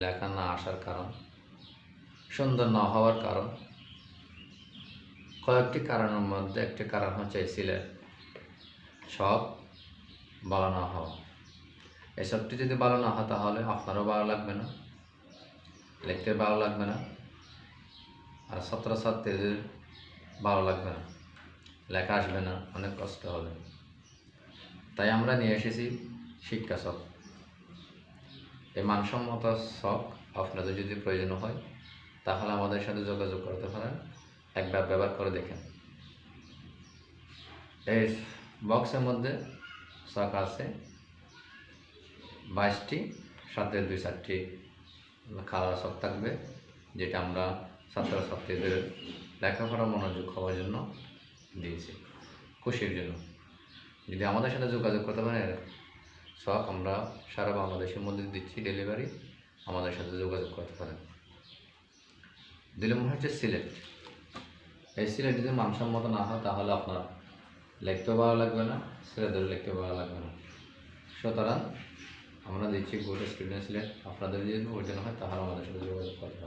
লেখা না আসার কারণ, সুন্দর না হওয়ার কারণ, কয়েকটি কারণের মধ্যে একটি কারণ হচ্ছে এই সিলেট সব ভালো না হওয়া। এসবটি যদি ভালো না হয় তাহলে আপনারও ভালো লাগবে না, লিখতে ভালো লাগবে না, আর ছাত্রছাত্রীদের ভালো লাগবে না, লেখা আসবে না, অনেক কষ্ট হবে। তাই আমরা নিয়ে এসেছি শিক্ষা শখ। এই মানসম্মত শখ আপনাদের যদি প্রয়োজন হয় তাহলে আমাদের সাথে যোগাযোগ করতে পারেন, একবার ব্যবহার করে দেখেন। এই বক্সের মধ্যে শখ আছে 22টি, সাথে 2-4টি খাওয়ার শখ থাকবে, যেটা আমরা ছাত্রছাত্রীদের লেখাপড়া মনোযোগ হওয়ার জন্য দিয়েছি, খুশির জন্য। যদি আমাদের সাথে যোগাযোগ করতে পারেন, শখ আমরা সারা বাংলাদেশের মধ্যে দিচ্ছি ডেলিভারি, আমাদের সাথে যোগাযোগ করতে পারেন। 2 নম্বর হচ্ছে সিলেট। এই সিলেট যদি মানসম্মত না হয় তাহলে আপনার লিখতেও ভালো লাগবে না, ছেলেদেরও লিখতেও ভালো লাগবে না। সুতরাং আমরা দিচ্ছি গুড স্টুডেন্ট সিলেট। আপনাদের যদি ওই জন্য হয় তাহলে আমাদের সাথে যোগাযোগ করতে পারেন।